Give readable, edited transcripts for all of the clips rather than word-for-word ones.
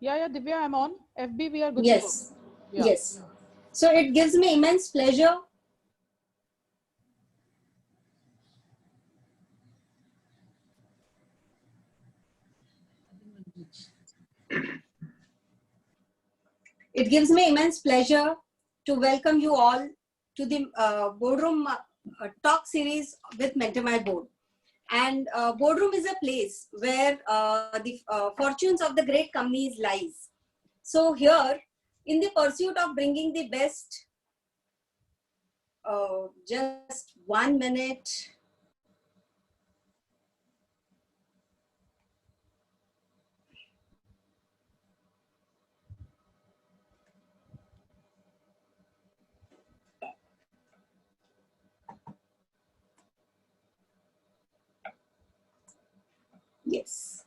Yeah, Divya, I'm on. FB, we are good to go. Yes. Yeah. Yes. So it gives me immense pleasure to welcome you all to the boardroom talk series with Mentor My Board. And boardroom is a place where the fortunes of the great companies lies. So here, in the pursuit of bringing the best, just 1 minute. Yes.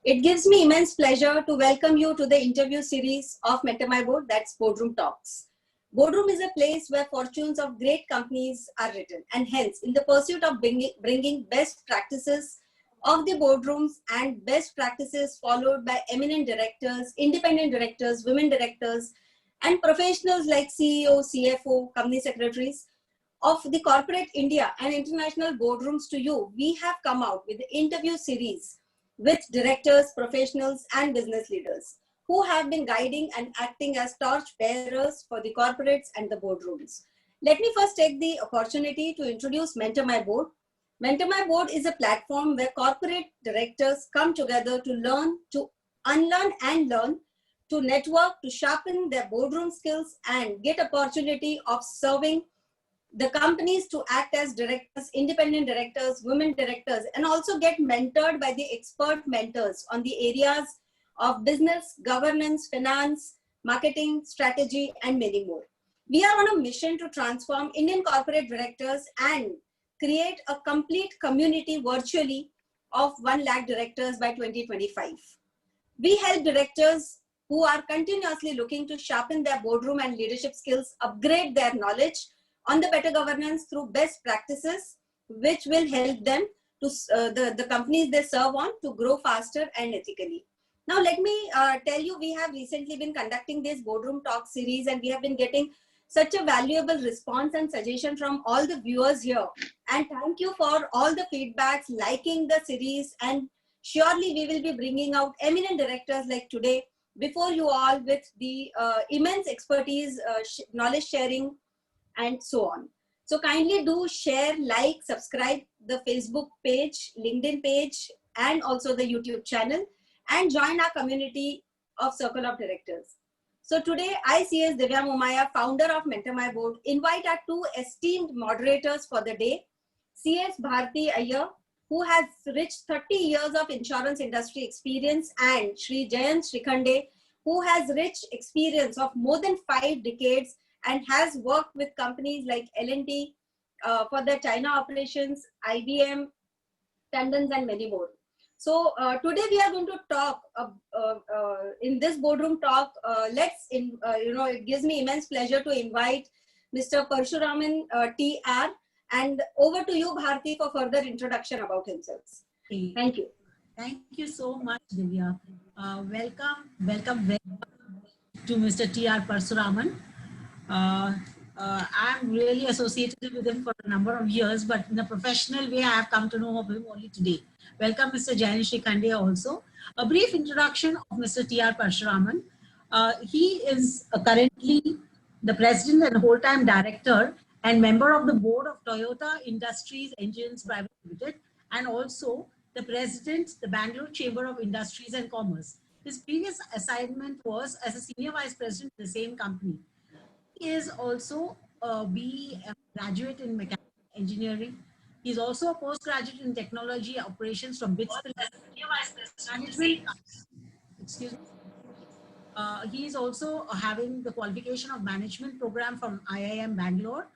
It gives me immense pleasure to welcome you to the interview series of Mentor My Board, that's Boardroom Talks. Boardroom is a place where fortunes of great companies are written, and hence, in the pursuit of bringing best practices of the boardrooms and best practices followed by eminent directors, independent directors, women directors, and professionals like CEO, CFO, company secretaries of the corporate India and international boardrooms to you, we have come out with the interview series with directors, professionals, and business leaders who have been guiding and acting as torch bearers for the corporates and the boardrooms. Let me first take the opportunity to introduce Mentor My Board. Mentor My Board is a platform where corporate directors come together to learn, to unlearn and learn, to network, to sharpen their boardroom skills and get opportunity of serving the companies to act as directors, independent directors, women directors, and also get mentored by the expert mentors on the areas of business, governance, finance, marketing, strategy, and many more. We are on a mission to transform Indian corporate directors and create a complete community virtually of 1 lakh directors by 2025. We help directors who are continuously looking to sharpen their boardroom and leadership skills, upgrade their knowledge on the better governance through best practices, which will help them to the companies they serve on to grow faster and ethically. Now, let me tell you, we have recently been conducting this boardroom talk series and we have been getting such a valuable response and suggestion from all the viewers here. And thank you for all the feedbacks, liking the series, and surely we will be bringing out eminent directors like today before you all with the immense expertise, knowledge sharing, and so on. So kindly do share, like, subscribe the Facebook page, LinkedIn page, and also the YouTube channel, and join our community of Circle of Directors. So today, I, CS Divya Momaya, founder of Mentor My Board, invite our 2 esteemed moderators for the day, CS Bharti Iyer, who has rich 30 years of insurance industry experience, and Shri Jayant Srikhande, who has rich experience of more than 5 decades and has worked with companies like L&T for their China operations, IBM, Tandons, and many more. So today we are going to talk in this boardroom talk. It gives me immense pleasure to invite Mr. Parshuraman TR, and over to you, Bharti, for further introduction about himself. Thank you. Thank you so much, Divya. Welcome to Mr. TR Parshuraman. I'm really associated with him for a number of years, but in a professional way, I have come to know of him only today. Welcome, Mr. Jayant Srikhande also. A brief introduction of Mr. TR Parshuraman. He is currently the president and whole-time director and member of the board of Toyota Industries Engines Private Limited, and also the president, the Bangalore Chamber of Industries and Commerce. His previous assignment was as a senior vice president of the same company. He is also a BE graduate in mechanical engineering. He is also a postgraduate in technology operations from BITS Management. Excuse me. He is also having the qualification of management program from IIM Bangalore.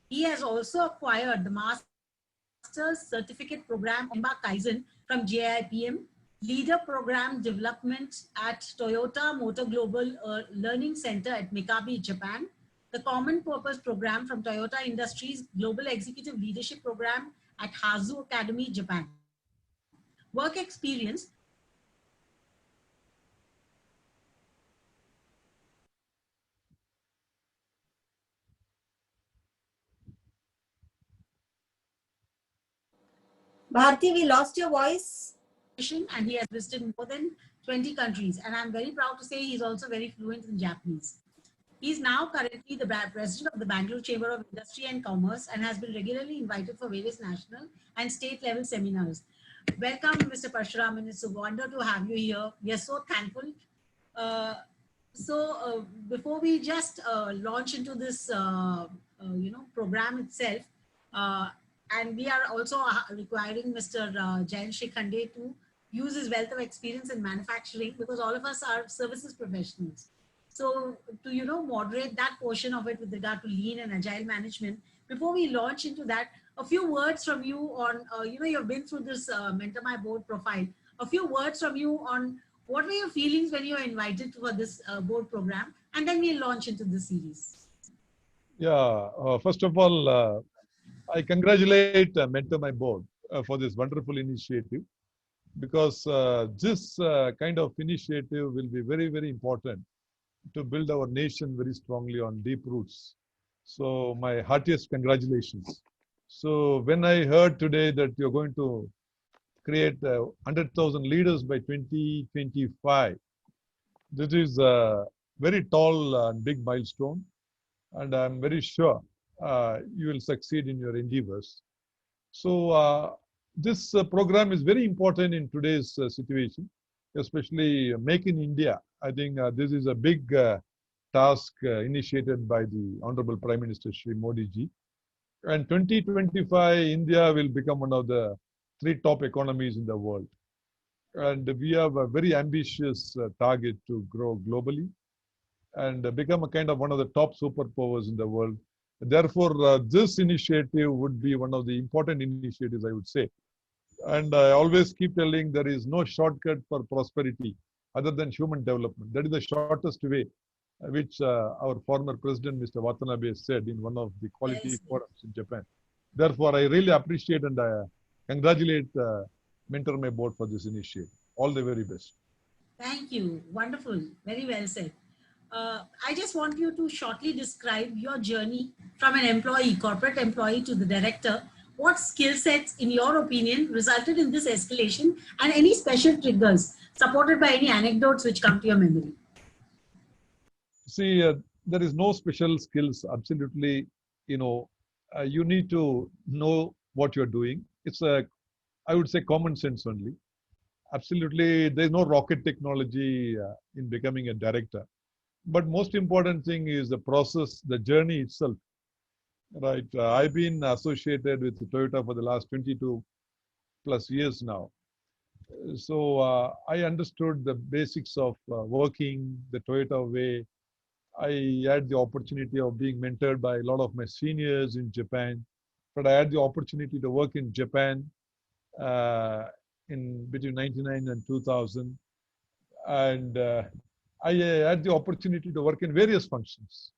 He has also acquired the master's certificate program Embark Kaizen from JIPM, leader program development at Toyota Motor Global Learning Center at Mikabe, Japan, the Common Purpose Program from Toyota Industries Global Executive Leadership Program at Hazu Academy, Japan. Work experience. Bharti, we lost your voice. And he has visited more than 20 countries. And I'm very proud to say he's also very fluent in Japanese. He's now currently the president of the Bangalore Chamber of Industry and Commerce and has been regularly invited for various national and state level seminars. Welcome, Mr. Parshuraman. It's a wonder to have you here. We are so thankful. Before we just launch into this, program itself, and we are also requiring Mr. Jayan Shikhande to use his wealth of experience in manufacturing because all of us are services professionals. So to moderate that portion of it with regard to lean and agile management, before we launch into that, a few words from you on you've been through this Mentor My Board profile. A few words from you on what were your feelings when you were invited for this board program, and then we'll launch into the series. Yeah, first of all, I congratulate Mentor My Board for this wonderful initiative because this kind of initiative will be very, very important to build our nation very strongly on deep roots. So my heartiest congratulations. So when I heard today that you're going to create 100,000 leaders by 2025, this is a very tall and big milestone. And I'm very sure you will succeed in your endeavors. So this program is very important in today's situation, especially Make in India. I think this is a big task initiated by the Honorable Prime Minister Shri Modi ji. And 2025, India will become one of the 3 top economies in the world. And we have a very ambitious target to grow globally and become a kind of one of the top superpowers in the world. Therefore, this initiative would be one of the important initiatives, I would say. And I always keep telling there is no shortcut for prosperity other than human development. That is the shortest way, which our former president, Mr. Watanabe, said in one of the quality forums in Japan. Therefore, I really appreciate and congratulate Mentor My Board for this initiative. All the very best. Thank you. Wonderful. Very well said. I just want you to shortly describe your journey from an employee, corporate employee, to the director. What skill sets, in your opinion, resulted in this escalation, and any special triggers supported by any anecdotes which come to your memory? See, there is no special skills. Absolutely, you need to know what you're doing. It's I would say, common sense only. Absolutely, there's no rocket technology in becoming a director. But most important thing is the process, the journey itself. Right. I've been associated with Toyota for the last 22 plus years now. So I understood the basics of working the Toyota way. I had the opportunity of being mentored by a lot of my seniors in Japan. But I had the opportunity to work in Japan in between 99 and 2000. And I had the opportunity to work in various functions.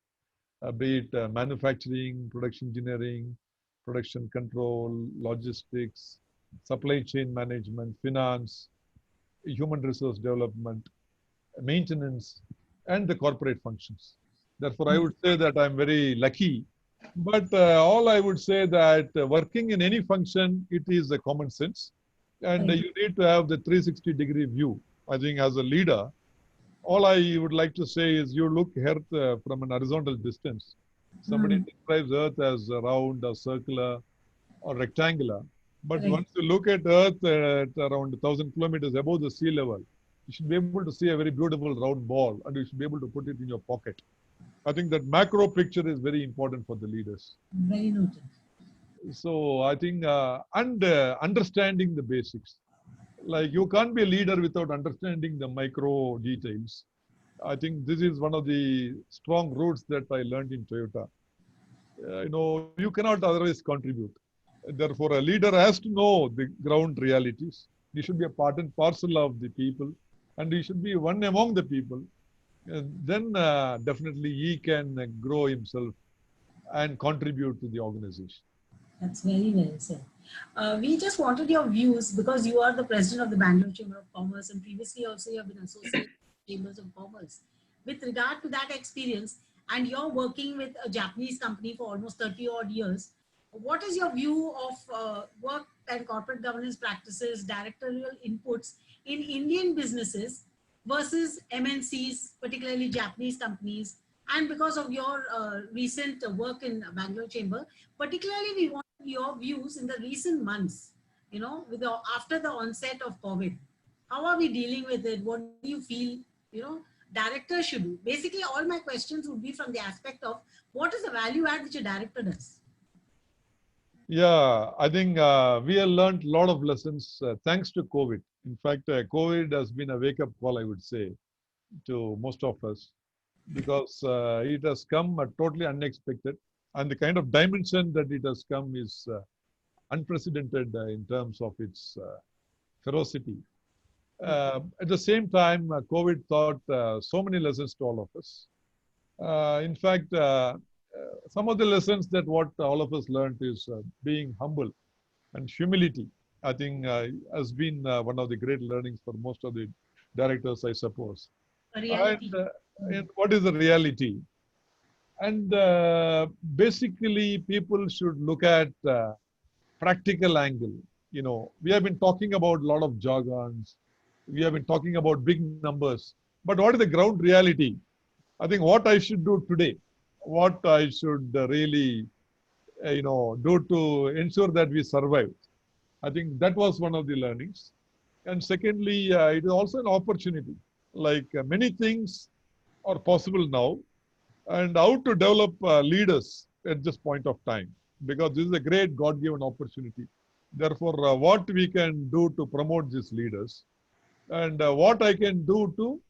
Be it manufacturing, production engineering, production control, logistics, supply chain management, finance, human resource development, maintenance, and the corporate functions. Therefore, I would say that I'm very lucky. But all I would say that working in any function, it is a common sense. And you need to have the 360-degree view. I think as a leader, all I would like to say is you look Earth from an horizontal distance. Somebody describes Earth as round or circular or rectangular. But once you look at Earth at around 1,000 kilometers above the sea level, you should be able to see a very beautiful round ball and you should be able to put it in your pocket. I think that macro picture is very important for the leaders. Very noted. So I think, and understanding the basics. Like you can't be a leader without understanding the micro details. I think this is one of the strong roots that I learned in Toyota. You cannot otherwise contribute. Therefore, a leader has to know the ground realities. He should be a part and parcel of the people, and he should be one among the people. Then definitely he can grow himself and contribute to the organization. That's very well said. We just wanted your views because you are the president of the Bangalore Chamber of Commerce and previously also you have been associated with Chambers of Commerce. With regard to that experience and you're working with a Japanese company for almost 30 odd years, what is your view of work and corporate governance practices, directorial inputs in Indian businesses versus MNCs, particularly Japanese companies. And because of your recent work in Bangalore Chamber, particularly we want your views in the recent months, with after the onset of COVID. How are we dealing with it? What do you feel, directors should do? Basically, all my questions would be from the aspect of what is the value add which a director does? Yeah, I think we have learned a lot of lessons thanks to COVID. In fact, COVID has been a wake-up call, I would say, to most of us, because it has come totally unexpected, and the kind of dimension that it has come is unprecedented in terms of its ferocity. At the same time, COVID taught so many lessons to all of us. In fact, some of the lessons that what all of us learned is being humble and humility. I think has been one of the great learnings for most of the directors, I suppose. A reality. And what is the reality? And basically, people should look at practical angle. We have been talking about a lot of jargons. We have been talking about big numbers. But what is the ground reality? I think what I should do today, what I should really, do to ensure that we survive. I think that was one of the learnings. And secondly, it is also an opportunity. Like many things are possible now, and how to develop leaders at this point of time, because this is a great God-given opportunity. Therefore, what we can do to promote these leaders, and what I can do to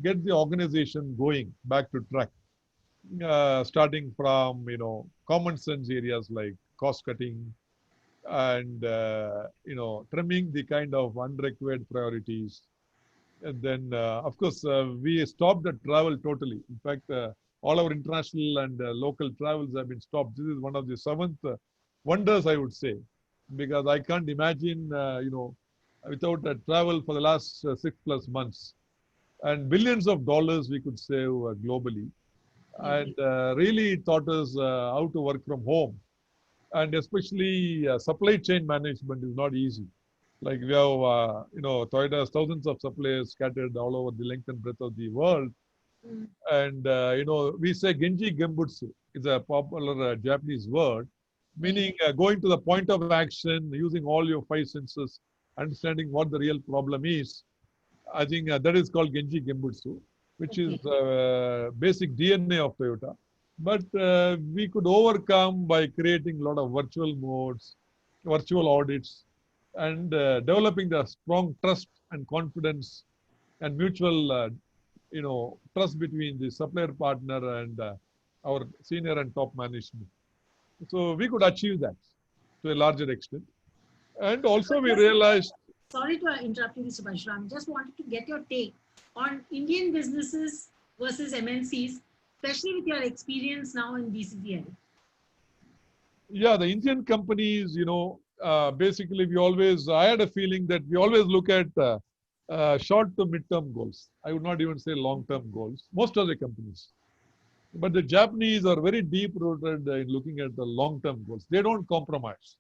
get the organization going back to track, starting from common sense areas like cost cutting and trimming the kind of unrequired priorities. And then, of course, we stopped the travel totally. In fact, all our international and local travels have been stopped. This is one of the seventh wonders, I would say, because I can't imagine, without travel for the last 6+ months. And billions of dollars we could save globally. And really taught us how to work from home. And especially supply chain management is not easy. Like we have, Toyota's thousands of suppliers scattered all over the length and breadth of the world. And, we say Genji Gembutsu is a popular Japanese word, meaning going to the point of action, using all your 5 senses, understanding what the real problem is. I think that is called Genji Gembutsu, which is basic DNA of Toyota. But we could overcome by creating a lot of virtual modes, virtual audits, and developing the strong trust and confidence and mutual, trust between the supplier partner and our senior and top management. So we could achieve that to a larger extent. And also we realized. Sorry to interrupt you, Mr. Parshuram. Just wanted to get your take on Indian businesses versus MNCs, especially with your experience now in BCCL. Yeah, the Indian companies, basically I had a feeling that we always look at short to mid-term goals. I would not even say long-term goals, most of the companies. But the Japanese are very deep-rooted in looking at the long-term goals. They don't compromise.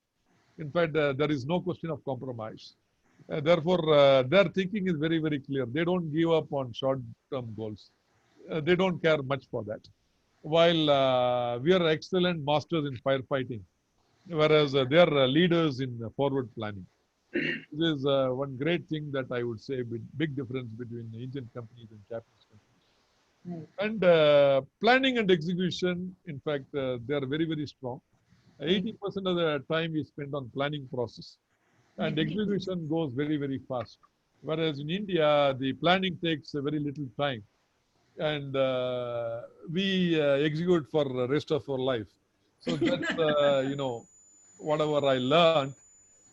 In fact, there is no question of compromise. Therefore, their thinking is very, very clear. They don't give up on short-term goals. They don't care much for that. While we are excellent masters in firefighting, whereas they are leaders in forward planning. This is one great thing that I would say, big difference between the Indian companies and Japanese companies. And planning and execution, in fact, they are very, very strong. 80% of the time we spend on planning process, and execution goes very, very fast. Whereas in India, the planning takes very little time, and we execute for the rest of our life. So that's, whatever I learned.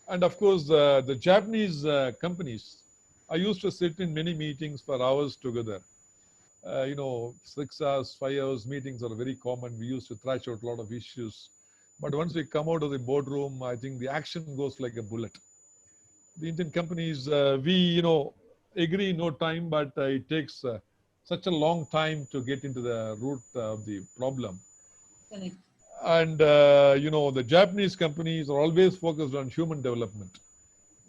And of course, the Japanese companies, I used to sit in many meetings for hours together. 6 hours, 5 hours meetings are very common. We used to thrash out a lot of issues. But once we come out of the boardroom, I think the action goes like a bullet. The Indian companies, we, agree no time, but it takes such a long time to get into the root of the problem. Correct. And, the Japanese companies are always focused on human development,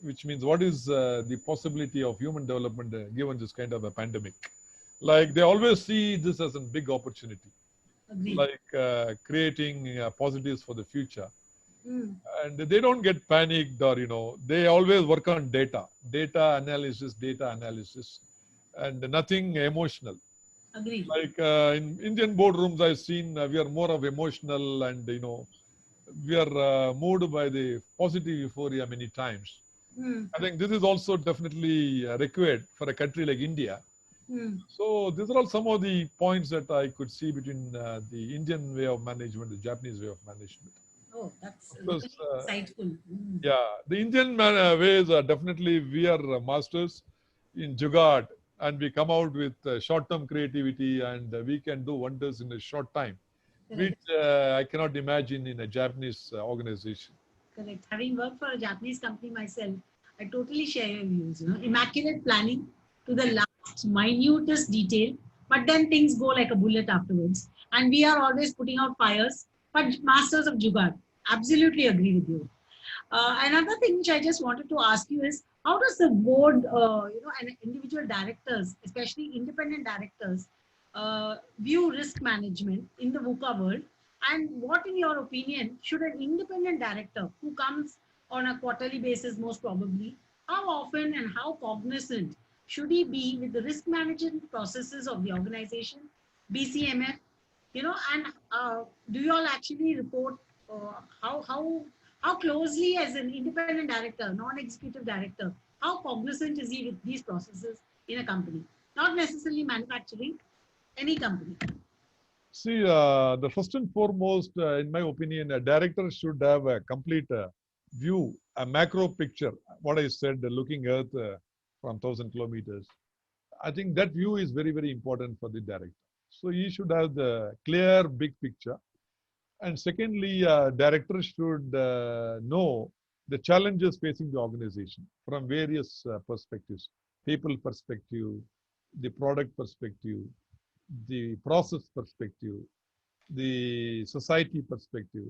which means what is the possibility of human development given this kind of a pandemic? Like they always see this as a big opportunity, Agreed. like creating positives for the future. Mm. And they don't get panicked or, they always work on data analysis, and nothing emotional. Agreed. Like in Indian boardrooms, I've seen we are more of emotional and, we are moved by the positive euphoria many times. Mm. I think this is also definitely required for a country like India. Mm. So these are all some of the points that I could see between the Indian way of management, the Japanese way of management. Oh, that's Because, really insightful. Mm. yeah, the Indian ways are definitely, we are masters in jugaad, and we come out with short-term creativity, and we can do wonders in a short time, Correct. which I cannot imagine in a Japanese organization. Correct. Having worked for a Japanese company myself, I totally share your views. Immaculate planning to the last minutest detail, but then things go like a bullet afterwards. And we are always putting out fires, but masters of jugaad. Absolutely agree with you. Another thing which I just wanted to ask you is, how does the board, and individual directors, especially independent directors, view risk management in the VUCA world? And what, in your opinion, should an independent director who comes on a quarterly basis, most probably, how often and how cognizant should he be with the risk management processes of the organization, BCMF, and do you all actually report how closely, as an independent director, non-executive director, how cognizant is he with these processes in a company? Not necessarily manufacturing, any company. See, the first and foremost, in my opinion, a director should have a complete view, a macro picture. What I said, looking Earth from 1,000 kilometers. I think that view is very, very important for the director. So he should have the clear, big picture. And secondly, directors should know the challenges facing the organization from various perspectives: people perspective, the product perspective, the process perspective, the society perspective,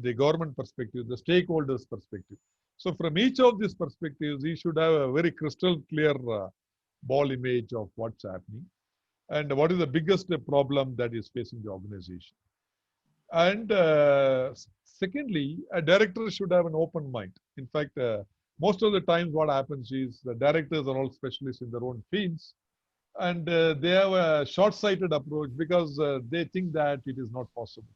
the government perspective, the stakeholders perspective. So from each of these perspectives, he should have a very crystal clear ball image of what's happening and what is the biggest problem that is facing the organization. And secondly, a director should have an open mind. In fact, most of the times what happens is the directors are all specialists in their own fields, and they have a short-sighted approach because they think that it is not possible.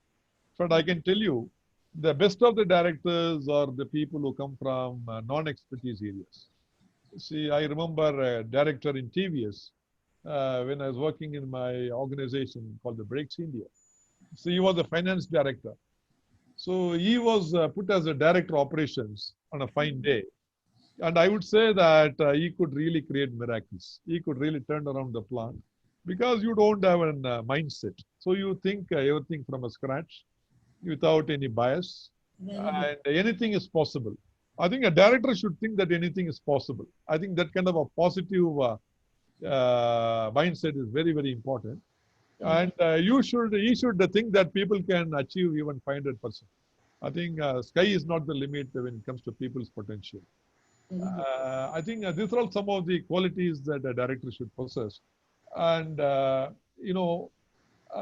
But I can tell you, the best of the directors are the people who come from non-expertise areas. See, I remember a director in TVS when I was working in my organization called the Brakes India. So he was a finance director. So he was put as a director operations on a fine day. And I would say that he could really create miracles. He could really turn around the plant because you don't have a mindset. So you think everything from a scratch without any bias, and anything is possible. I think a director should think that anything is possible. I think that kind of a positive mindset is very, very important. And he should think that people can achieve even 500%. I think sky is not the limit when it comes to people's potential. I think these are all some of the qualities that a director should possess. And,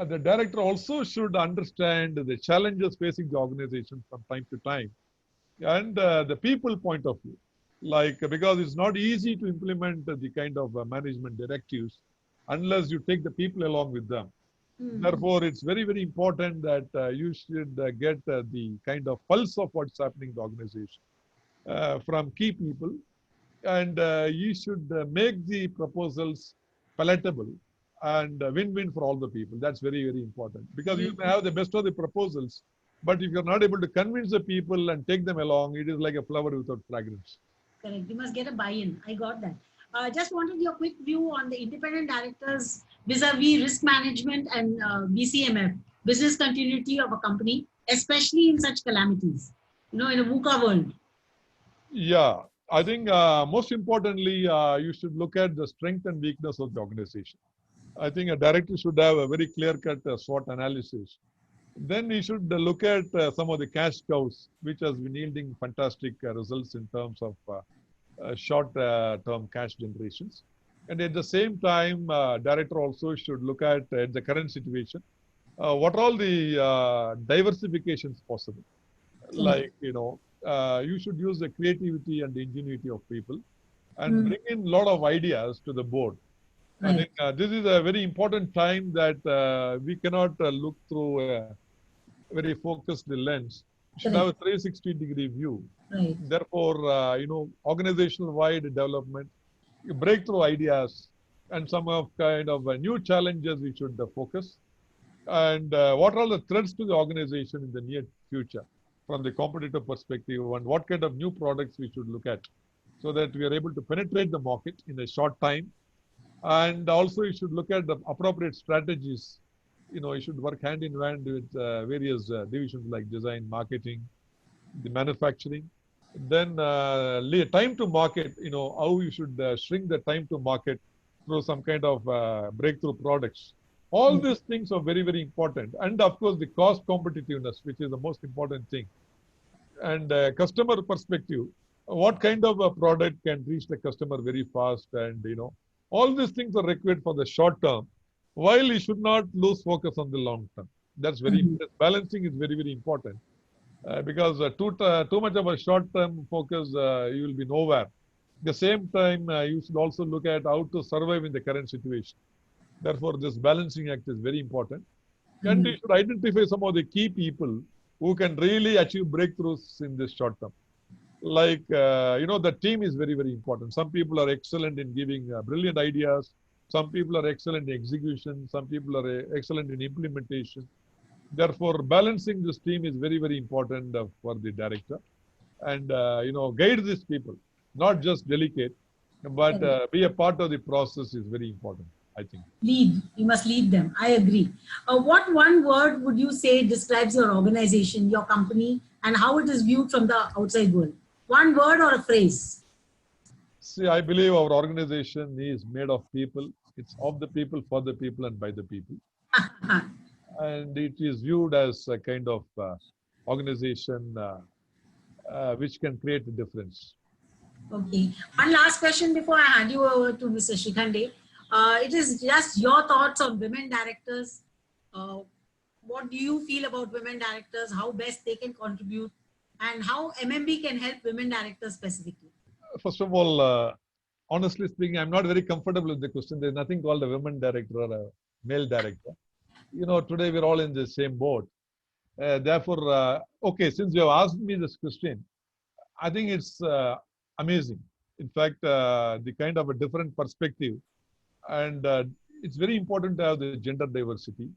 the director also should understand the challenges facing the organization from time to time and the people point of view. Like, because it's not easy to implement the kind of management directives unless you take the people along with them. Therefore, it's very, very important that you should get the kind of pulse of what's happening in the organization from key people, and you should make the proposals palatable and win-win for all the people. That's very, very important, because you may have the best of the proposals, but if you're not able to convince the people and take them along, it is like a flower without fragrance. Correct. You must get a buy-in. I got that. Just wanted your quick view on the independent directors vis-a-vis risk management and BCMF, business continuity of a company, especially in such calamities, in a VUCA world. Yeah, I think most importantly, you should look at the strength and weakness of the organization. I think a director should have a very clear-cut SWOT analysis Then we should look at some of the cash cows, which has been yielding fantastic results in terms of short-term cash generations. And at the same time, director also should look at the current situation. What are all the diversifications possible? Like, you should use the creativity and the ingenuity of people and bring in a lot of ideas to the board. I think this is a very important time that we cannot look through a very focused lens. We should have a 360-degree view. Right. Therefore, organizational-wide development, breakthrough ideas, and some of kind of new challenges we should focus. And what are the threats to the organization in the near future from the competitive perspective, and what kind of new products we should look at so that we are able to penetrate the market in a short time. And also you should look at the appropriate strategies. You should work hand in hand with various divisions like design, marketing, the manufacturing. Then time to market, how you should shrink the time to market through some kind of breakthrough products. All these things are very, very important. And of course, the cost competitiveness, which is the most important thing. And customer perspective, what kind of a product can reach the customer very fast, and all these things are required for the short term, while you should not lose focus on the long term. That's very balancing is very, very important, because too much of a short term focus, you will be nowhere. At the same time, you should also look at how to survive in the current situation. Therefore, this balancing act is very important. And you should identify some of the key people who can really achieve breakthroughs in this short term. Like, the team is very, very important. Some people are excellent in giving brilliant ideas. Some people are excellent in execution. Some people are excellent in implementation. Therefore, balancing this team is very, very important for the director. And, guide these people, not just delegate, but be a part of the process is very important, I think. Lead. You must lead them. I agree. What one word would you say describes your organization, your company, and how it is viewed from the outside world? One word or a phrase? See, I believe our organization is made of people. It's of the people, for the people, and by the people. And it is viewed as a kind of organization which can create a difference. Okay. One last question before I hand you over to Mr. Shikhande. It is just your thoughts on women directors. What do you feel about women directors? How best they can contribute, and how MMB can help women directors specifically? First of all, honestly speaking, I'm not very comfortable with the question. There's nothing called a women director or a male director. Today we're all in the same boat. Therefore, okay, since you have asked me this question, I think it's amazing. In fact, the kind of a different perspective. And it's very important to have the gender diversity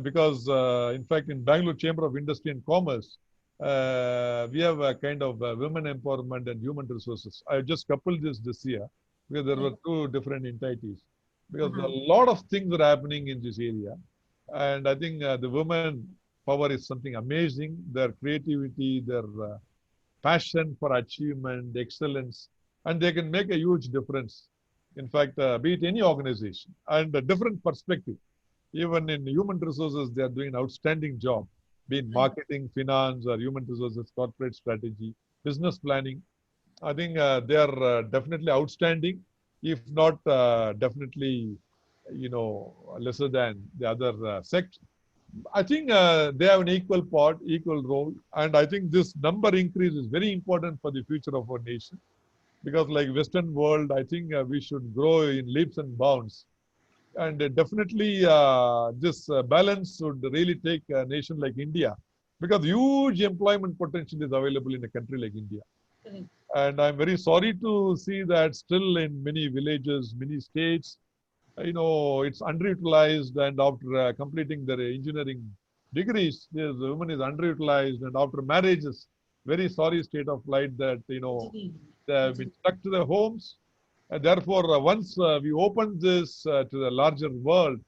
because, in fact, in Bangalore Chamber of Industry and Commerce, we have a kind of women empowerment and human resources. I just coupled this year because there were two different entities. Because a lot of things are happening in this area. And I think the women power is something amazing. Their creativity, their passion for achievement, excellence, and they can make a huge difference. In fact, be it any organization, and a different perspective. Even in human resources, they are doing an outstanding job, be it marketing, finance, or human resources, corporate strategy, business planning. I think they are definitely outstanding, if not definitely, lesser than the other sect. I think they have an equal part, equal role, and I think this number increase is very important for the future of our nation. Because like Western world, I think we should grow in leaps and bounds. And definitely this balance would really take a nation like India, because huge employment potential is available in a country like India. And I'm very sorry to see that still in many villages, many states, it's underutilized, and after completing their engineering degrees, the woman is underutilized, and after marriages, very sorry state of life that, they have been stuck to their homes. And therefore, once we open this to the larger world,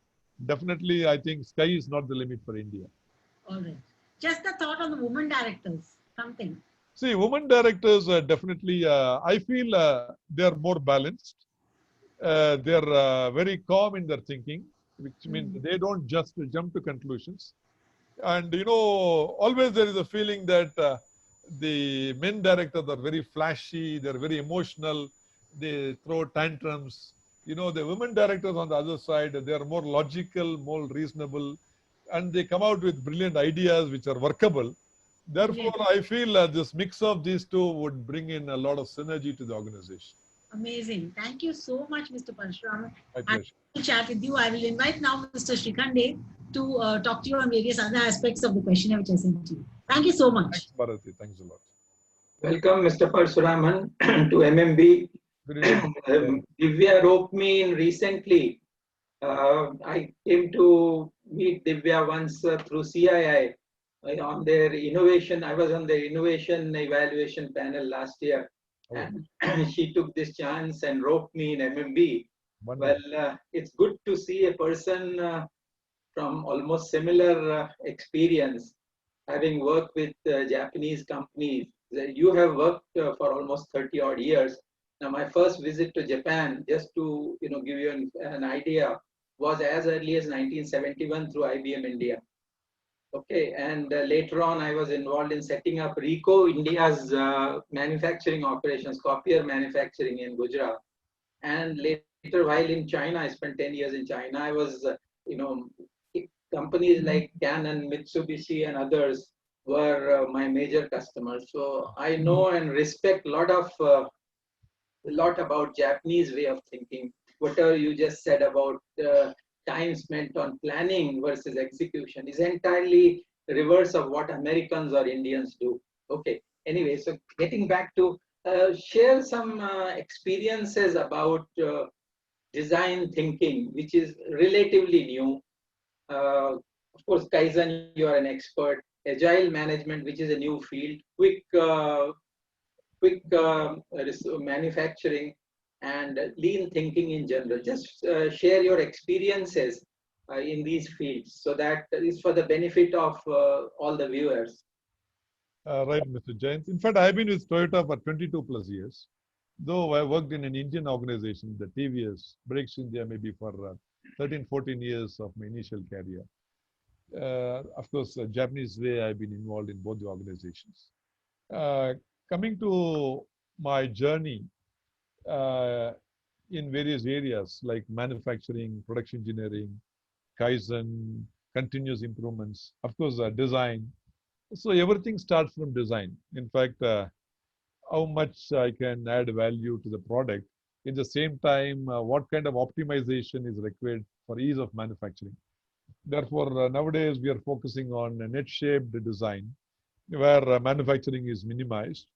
definitely I think sky is not the limit for India. All right. Just a thought on the women directors, something. See, women directors definitely, I feel they are more balanced. They are very calm in their thinking, which means they don't just jump to conclusions. And always there is a feeling that the men directors are very flashy, they're very emotional, they throw tantrums. The women directors on the other side, they are more logical, more reasonable, and they come out with brilliant ideas which are workable. Therefore, I feel this mix of these two would bring in a lot of synergy to the organization. Amazing. Thank you so much, Mr. Parashuraman. My And pleasure. to chat with you. I will invite now Mr. Shrikande to talk to you on various other aspects of the questionnaire which I sent to you. Thank you so much. Thanks, Bharati. Thanks a lot. Welcome, Mr. Parshuraman, to MMB. Good evening. Divya roped me in recently. I came to meet Divya once through CII on their innovation. I was on the innovation evaluation panel last year, and she took this chance and roped me in MMB. Wonderful. Well, it's good to see a person from almost similar experience, having worked with Japanese companies. You have worked for almost 30 odd years. Now, my first visit to Japan, just to give you an idea, was as early as 1971 through IBM India. Okay, and later on, I was involved in setting up RICO, India's manufacturing operations, copier manufacturing in Gujarat. And later, while in China, I spent 10 years in China. I was, companies like Canon, Mitsubishi, and others were my major customers. So I know and respect a lot about Japanese way of thinking. Whatever you just said about time spent on planning versus execution is entirely reverse of what Americans or Indians do. Okay. Anyway, so getting back to share some experiences about design thinking, which is relatively new. Of course, Kaizen, you are an expert. Agile management, which is a new field. Quick manufacturing, and lean thinking in general. Just share your experiences in these fields, so that is for the benefit of all the viewers. Right, Mr. Jain. In fact, I've been with Toyota for 22 plus years. Though I worked in an Indian organization, the TVS, Brakes India, maybe for 13, 14 years of my initial career. Of course, Japanese way, I've been involved in both the organizations. Coming to my journey in various areas like manufacturing, production engineering, Kaizen, continuous improvements, of course, design. So everything starts from design. In fact, how much I can add value to the product. In the same time, what kind of optimization is required for ease of manufacturing. Therefore, nowadays we are focusing on a net-shaped design where manufacturing is minimized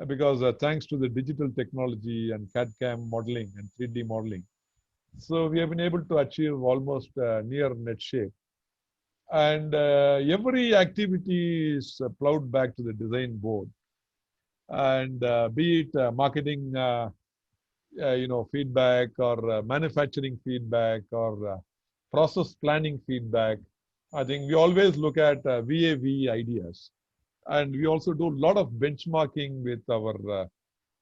because thanks to the digital technology and CAD/CAM modeling and 3D modeling. So we have been able to achieve almost near net shape. And every activity is plowed back to the design board. And be it marketing, feedback, or manufacturing feedback, or process planning feedback. I think we always look at VAV ideas. And we also do a lot of benchmarking with our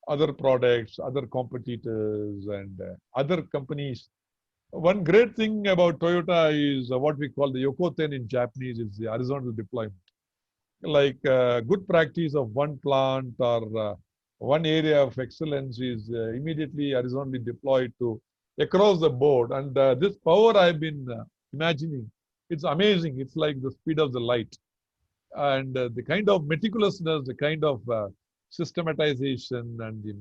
other products, other competitors, and other companies. One great thing about Toyota is what we call the Yokoten in Japanese is the horizontal deployment. Like good practice of one plant or one area of excellence is immediately horizontally deployed to across the board. And this power I've been imagining, it's amazing. It's like the speed of the light. And the kind of meticulousness, the kind of systematization, and the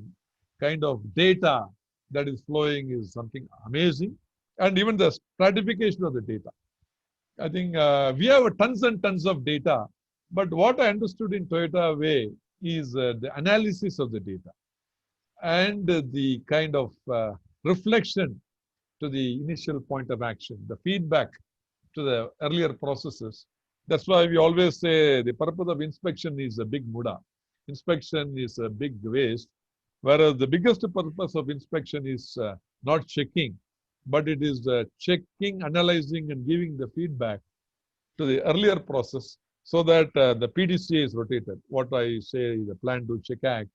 kind of data that is flowing is something amazing. And even the stratification of the data. I think we have tons and tons of data, but what I understood in Toyota way is the analysis of the data and the kind of reflection to the initial point of action, the feedback to the earlier processes. That's why we always say the purpose of inspection is a big muda. Inspection is a big waste, whereas the biggest purpose of inspection is not checking, but it is checking, analyzing, and giving the feedback to the earlier process so that the PDCA is rotated. What I say is the plan, do, check, act.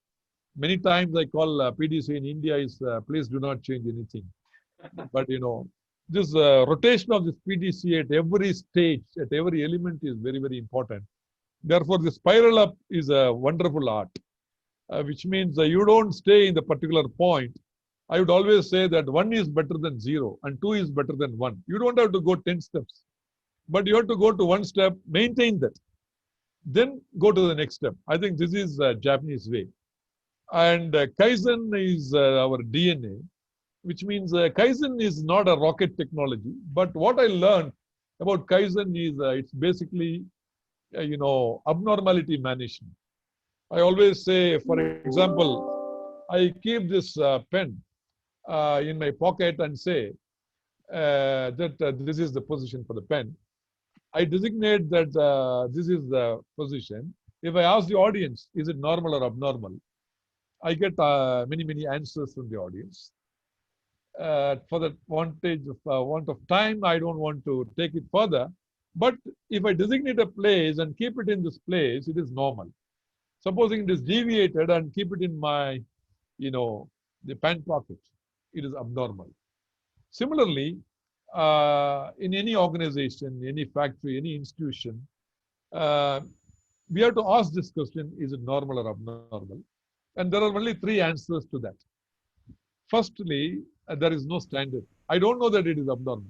Many times I call PDCA in India is please do not change anything. But this rotation of this PDCA at every stage, at every element is very, very important. Therefore, the spiral up is a wonderful art, which means you don't stay in the particular point. I would always say that 1 is better than 0 and 2 is better than 1. You don't have to go 10 steps, but you have to go to 1 step, maintain that, then go to the next step. I think this is Japanese way. And Kaizen is our DNA, which means Kaizen is not a rocket technology. But what I learned about Kaizen is it's basically, abnormality management. I always say, for example, I keep this pen in my pocket and say that this is the position for the pen. I designate that this is the position. If I ask the audience, is it normal or abnormal? I get many, many answers from the audience. For the want of time, I don't want to take it further. But if I designate a place and keep it in this place, it is normal. Supposing it is deviated and keep it in my, the pant pocket, it is abnormal. Similarly, in any organization, any factory, any institution, we have to ask this question, is it normal or abnormal? And there are only 3 answers to that. Firstly, there is no standard. I don't know that it is abnormal.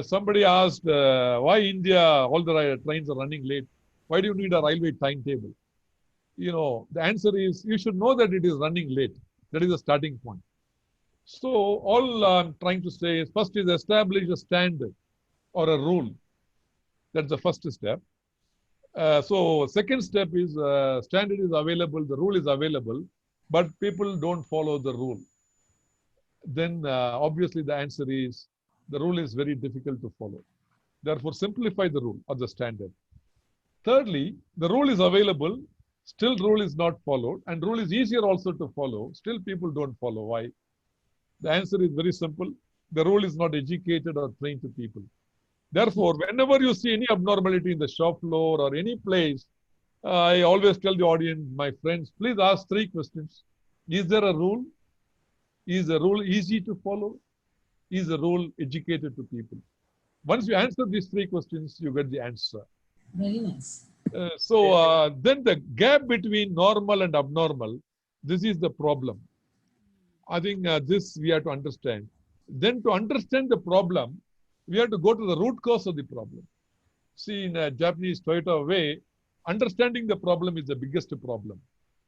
Somebody asked, why India, all the trains are running late? Why do you need a railway timetable? The answer is, you should know that it is running late. That is the starting point. So all I'm trying to say is, first is establish a standard or a rule. That's the first step. So second step is standard is available, the rule is available, but people don't follow the rule. Then obviously the answer is, the rule is very difficult to follow. Therefore, simplify the rule or the standard. Thirdly, the rule is available, still rule is not followed, and rule is easier also to follow, still people don't follow. Why? The answer is very simple. The rule is not educated or trained to people. Therefore, whenever you see any abnormality in the shop floor or any place, I always tell the audience, my friends, please ask 3 questions. Is there a rule? Is the rule easy to follow? Is the rule educated to people? Once you answer these 3 questions, you get the answer. Very nice. Then the gap between normal and abnormal, this is the problem. I think this we have to understand. Then to understand the problem, we have to go to the root cause of the problem. See, in a Japanese Toyota way, understanding the problem is the biggest problem.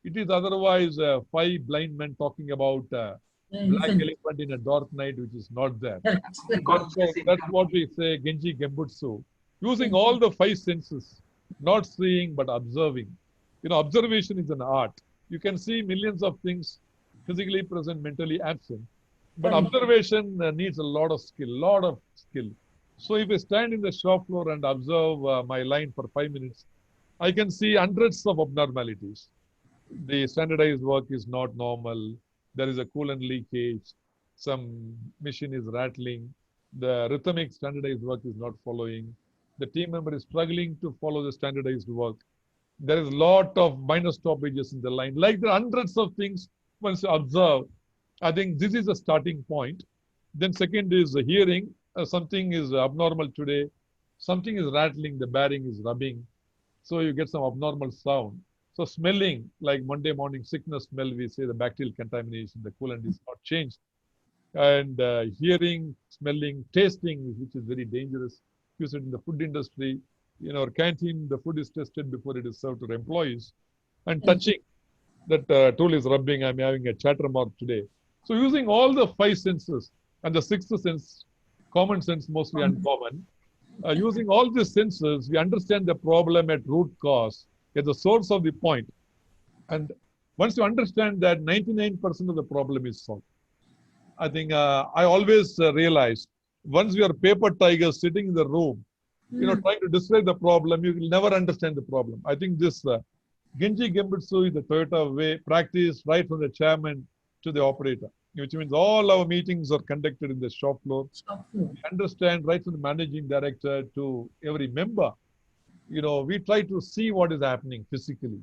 It is otherwise 5 blind men talking about black elephant in a dark night, which is not there. That's what we say, Genji Gembutsu. Using all the 5 senses, not seeing but observing. Observation is an art. You can see millions of things physically present, mentally absent. But observation needs a lot of skill, So if I stand in the shop floor and observe my line for 5 minutes, I can see hundreds of abnormalities. The standardized work is not normal. There is a coolant leakage. Some machine is rattling. The rhythmic standardized work is not following. The team member is struggling to follow the standardized work. There is a lot of minor stoppages in the line. Like the hundreds of things once you observe, I think this is a starting point. Then second is the hearing. Something is abnormal today. Something is rattling, the bearing is rubbing. So you get some abnormal sound. So smelling, like Monday morning sickness smell, we say the bacterial contamination, the coolant is not changed. And hearing, smelling, tasting, which is very dangerous. Use it in the food industry. In our canteen, the food is tested before it is served to our employees. And touching, that tool is rubbing, I'm having a chatter mark today. So using all the 5 senses and the 6th sense, common sense, mostly uncommon, using all these senses, we understand the problem at root cause, at the source of the point. And once you understand that, 99% of the problem is solved. I think I always realize, once we are paper tigers sitting in the room, trying to describe the problem, you will never understand the problem. I think this Genji Gembutsu is the Toyota way, practiced right from the chairman to the operator, which means all our meetings are conducted in the shop floor. We understand right from the managing director to every member. We try to see what is happening physically.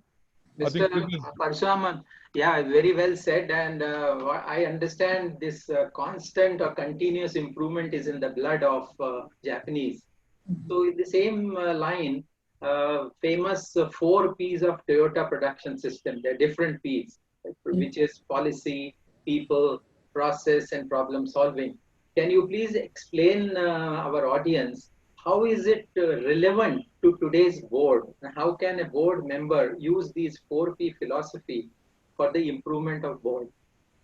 I Mr. think this is, Parshuraman, yeah, very well said. And I understand this constant or continuous improvement is in the blood of Japanese. So in the same line, famous four P's of Toyota production system. There are different P's, which is policy, people, process, and problem solving. Can you please explain our audience how is it relevant to today's board? How can a board member use these four P philosophy for the improvement of board?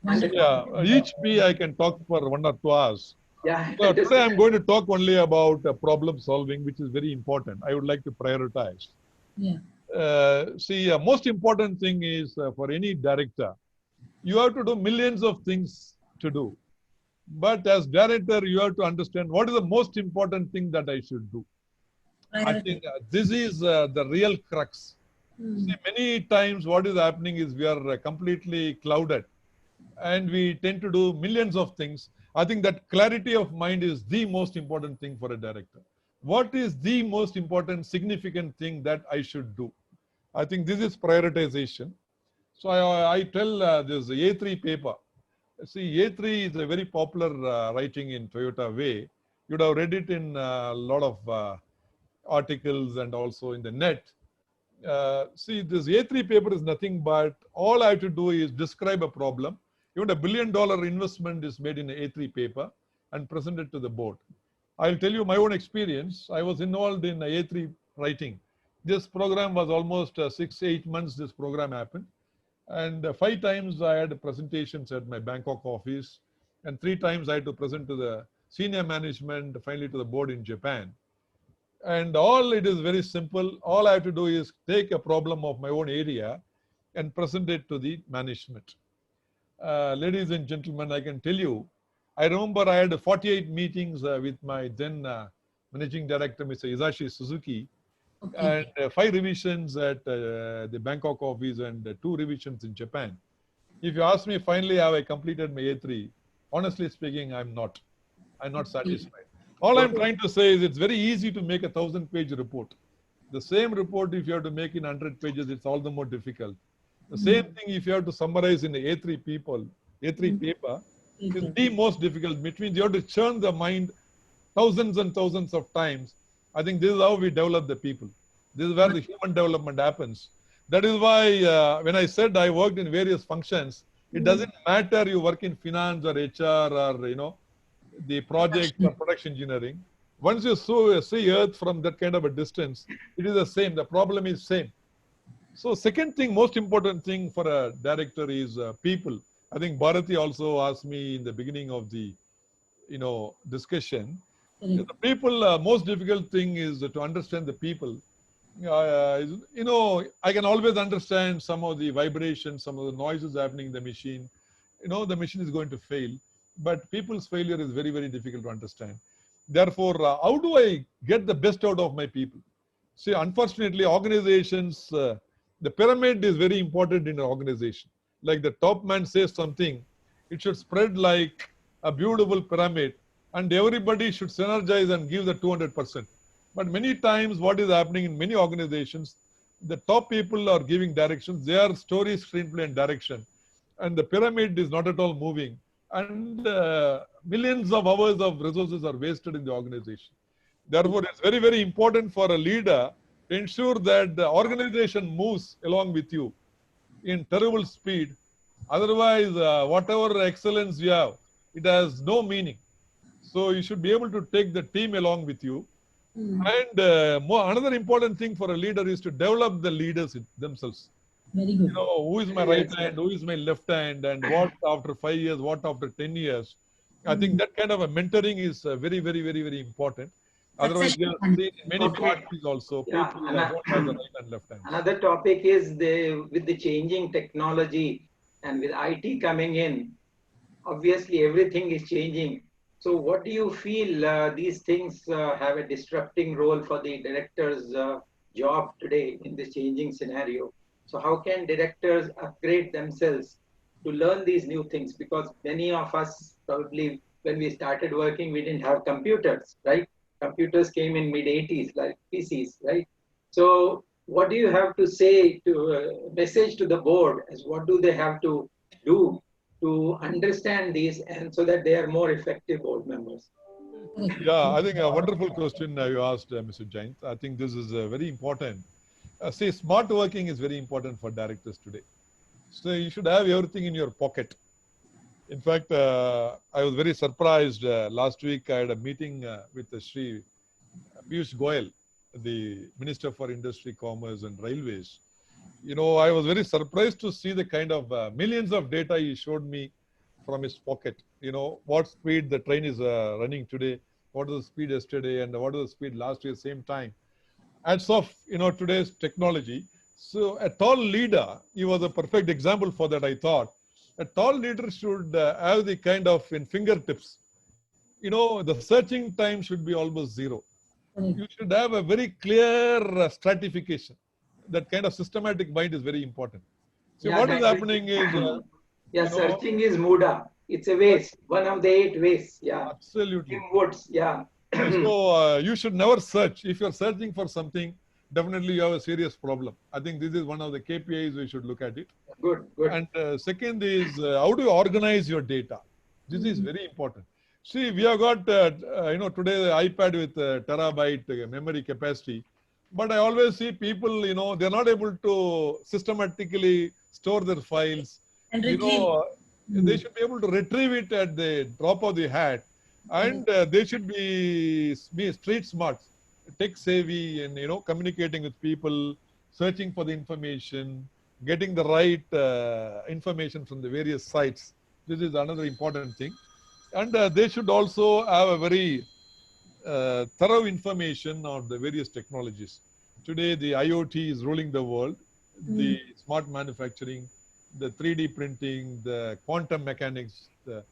And Wonderful. each P I can talk for 1 or 2 hours. yeah, So today I'm going to talk only about problem solving, which is very important. I would like to prioritize. Yeah. Most important thing is for any director, you have to do millions of things to do. But as director, you have to understand what is the most important thing that I should do. I think this is the real crux. See, many times what is happening is we are completely clouded and we tend to do millions of things. I think that clarity of mind is the most important thing for a director. What is the most important, significant thing that I should do? I think this is prioritization. So I tell this A3 paper. See, A3 is a very popular writing in Toyota way. You'd have read it in a lot of articles and also in the net. See, this A3 paper is nothing but all I have to do is describe a problem. Even $1 billion investment is made in an A3 paper and presented to the board. I'll tell you my own experience. I was involved in A3 writing. This program was almost 6-8 months. This program happened. And 5 times I had presentations at my Bangkok office, and 3 times I had to present to the senior management, finally to the board in Japan. And all it is very simple. All I have to do is take a problem of my own area and present it to the management. Ladies and gentlemen, I can tell you, I remember I had 48 meetings with my then managing director, Mr. Isashi Suzuki, and 5 revisions at the Bangkok office and 2 revisions in Japan. If you ask me finally have I completed my A3, honestly speaking, I'm not satisfied. All I'm trying to say is it's very easy to make a 1,000-page report. The same report, if you have to make in 100 pages, it's all the more difficult. The same thing if you have to summarize in the A3 paper, is the most difficult, which means you have to churn the mind thousands and thousands of times. I think this is how we develop the people. This is where the human development happens. That is why when I said I worked in various functions, it doesn't matter you work in finance or HR or the project or production engineering. Once you see Earth from that kind of a distance, it is the same. The problem is same. So second thing, most important thing for a director is people. I think Bharati also asked me in the beginning of the discussion. The people, most difficult thing is to understand the people. I can always understand some of the vibrations, some of the noises happening in the machine. The machine is going to fail, but people's failure is very, very difficult to understand. Therefore, how do I get the best out of my people? See, unfortunately, organizations, the pyramid is very important in an organization. Like the top man says something, it should spread like a beautiful pyramid, and everybody should synergize and give the 200%. But many times what is happening in many organizations, the top people are giving directions, their story, screenplay and direction. And the pyramid is not at all moving. And millions of hours of resources are wasted in the organization. Therefore, it's very, very important for a leader to ensure that the organization moves along with you in terrible speed. Otherwise, whatever excellence you have, it has no meaning. So you should be able to take the team along with you. And another important thing for a leader is to develop the leaders themselves. Very good. Who is my right hand, who is my left hand, and what after 5 years, what after 10 years. I think that kind of a mentoring is very, very, very, very important. Otherwise, you have seen in many parties also, people don't have the right and left hand. Another topic is with the changing technology and with IT coming in, obviously everything is changing. So what do you feel these things have a disrupting role for the director's job today in this changing scenario? So how can directors upgrade themselves to learn these new things? Because many of us probably when we started working, we didn't have computers, right? Computers came in mid-80s like PCs, right? So what do you have to say to message to the board as what do they have to do to understand these and so that they are more effective board members? Yeah, I think a wonderful question you asked, Mr. Jain. I think this is very important. See, smart working is very important for directors today. So you should have everything in your pocket. In fact, I was very surprised. Last week, I had a meeting with Sri Piyush Goyal, the Minister for Industry, Commerce and Railways. You know, I was very surprised to see the kind of millions of data he showed me from his pocket. You know, what speed the train is running today, what was the speed yesterday, and what was the speed last year, same time. As of, you know, today's technology. So a tall leader, he was a perfect example for that, I thought. A tall leader should have the kind of in fingertips. You know, the searching time should be almost zero. You should have a very clear stratification. That kind of systematic mind is very important. See, Yeah, what is that happening is, yeah, you know, searching is Muda. It's a waste. One of the 8 wastes. Yeah. absolutely. In woods. Yeah. So you should never search. If you're searching for something, definitely you have a serious problem. I think this is one of the KPIs we should look at it. Good, good. And second is how do you organize your data? This is very important. See, we have got, you know, today the iPad with terabyte memory capacity. But I always see people, you know, they're not able to systematically store their files. And You retrieve. know, they should be able to retrieve it at the drop of the hat. And they should be street smart, tech savvy, and, you know, communicating with people, searching for the information, getting the right information from the various sites. This is another important thing. And they should also have a very thorough information on the various technologies. Today, the IoT is ruling the world, the smart manufacturing, the 3D printing, the quantum mechanics, the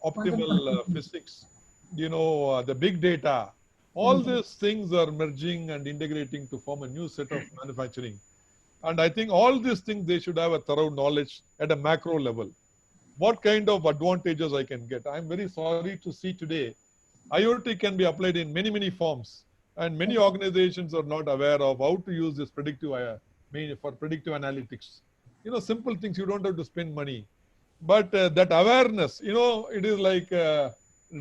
optimal physics, you know, the big data. All these things are merging and integrating to form a new set of manufacturing. And I think all these things, they should have a thorough knowledge at a macro level. What kind of advantages I can get? I'm very sorry to see today, IoT can be applied in many, many forms. And many organizations are not aware of how to use this predictive for predictive analytics. You know, simple things, you don't have to spend money. But that awareness, you know, it is like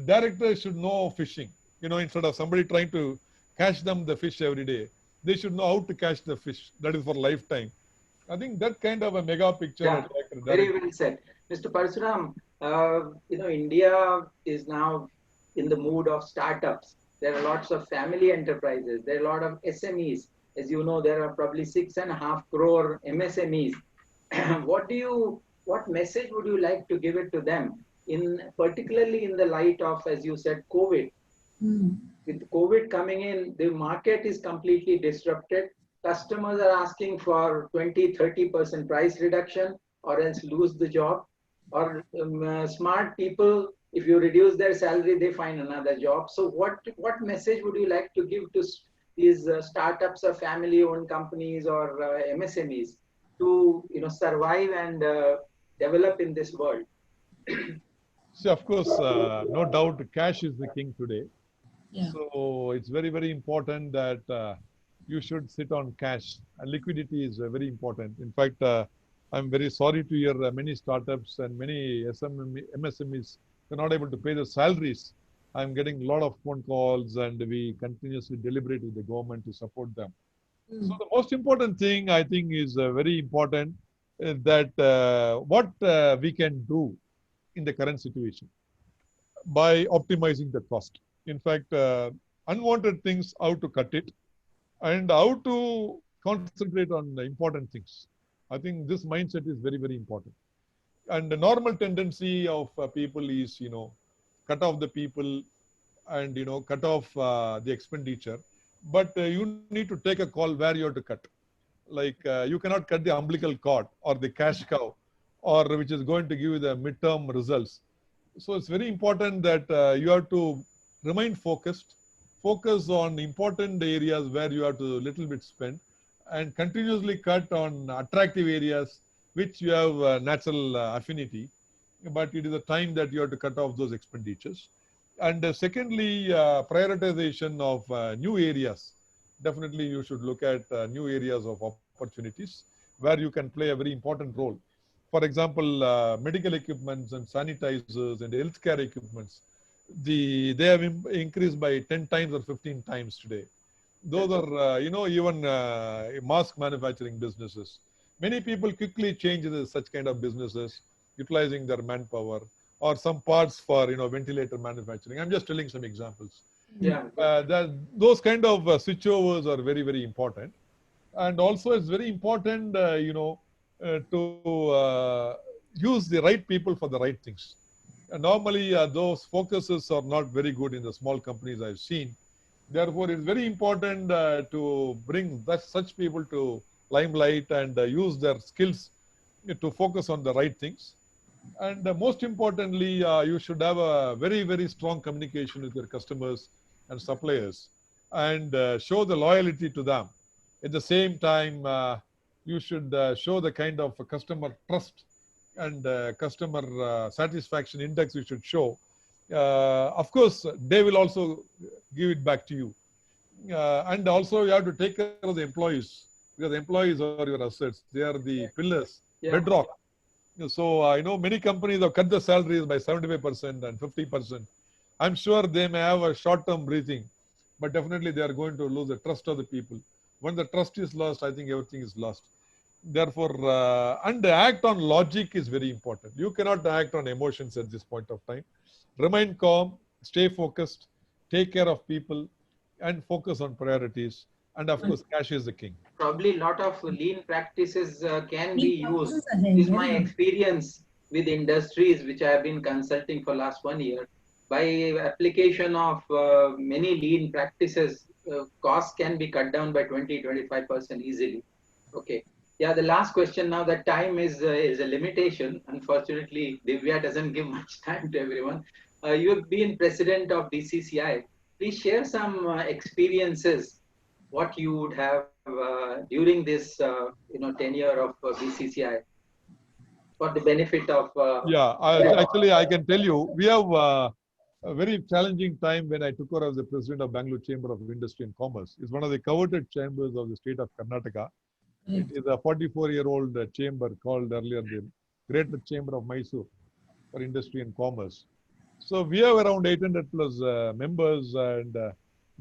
directors should know fishing. You know, instead of somebody trying to catch them the fish every day, they should know how to catch the fish. That is for lifetime. I think that kind of a mega picture. Yeah, very well said. Mr. Parsuram, you know, India is now in the mood of startups. There are lots of family enterprises. There are a lot of SMEs. As you know, there are probably 6.5 crore MSMEs. What message would you like to give it to them, particularly in the light of, as you said, COVID? With COVID coming in, the market is completely disrupted. Customers are asking for 20-30% price reduction or else lose the job. Or smart people, if you reduce their salary, they find another job. So what message would you like to give to these startups or family-owned companies or MSMEs to, you know, survive and develop in this world? So of course, no doubt, cash is the king today. Yeah. So it's very, very important that you should sit on cash. And liquidity is very important. In fact, I'm very sorry to hear many startups and many MSMEs are not able to pay their salaries. I'm getting a lot of phone calls and we continuously deliberate with the government to support them. So the most important thing I think is very important that what we can do in the current situation by optimizing the cost. In fact, unwanted things, how to cut it and how to concentrate on the important things. I think this mindset is very, very important. And the normal tendency of people is, you know, cut off the people and, you know, cut off the expenditure. But you need to take a call where you have to cut. Like you cannot cut the umbilical cord or the cash cow or which is going to give you the midterm results. So it's very important that you have to remain focused, focus on important areas where you have to little bit spend and continuously cut on attractive areas which you have natural affinity, but it is a time that you have to cut off those expenditures. And secondly, prioritization of new areas definitely you should look at new areas of opportunities where you can play a very important role. For example, medical equipments and sanitizers and healthcare equipments, they have increased by 10 times or 15 times today. Those are, even mask manufacturing businesses. Many people quickly change into such kind of businesses, utilizing their manpower or some parts for, ventilator manufacturing. I'm just telling some examples. Yeah. Those kind of switchovers are very, very important. And also it's very important, to use the right people for the right things. And normally those focuses are not very good in the small companies I've seen. Therefore, it's very important to bring such people to limelight and use their skills to focus on the right things. And most importantly, you should have a very, very strong communication with your customers and suppliers and show the loyalty to them. At the same time, you should show the kind of customer trust and customer satisfaction index you should show. Of course, they will also give it back to you. And also you have to take care of the employees, because the employees are your assets. They are the pillars, bedrock. So I know many companies have cut the salaries by 75% and 50%. I'm sure they may have a short-term breathing, but definitely they are going to lose the trust of the people. When the trust is lost, I think everything is lost. Therefore, and act on logic is very important. You cannot act on emotions at this point of time. Remain calm, stay focused, take care of people, and focus on priorities. And of course, cash is the king. Probably a lot of lean practices can be used. This is my experience with industries which I have been consulting for last 1 year. By application of many lean practices, costs can be cut down by 20-25% easily. Okay. Yeah, the last question now. That time is a limitation. Unfortunately, Divya doesn't give much time to everyone. You have been president of BCCI. Please share some experiences, what you would have during this tenure of BCCI for the benefit of. Actually, I can tell you, we have a very challenging time when I took over as the president of Bangalore Chamber of Industry and Commerce. It's one of the coveted chambers of the state of Karnataka. It is a 44-year-old chamber called earlier the Greater Chamber of Mysore for Industry and Commerce. So we have around 800 plus members, and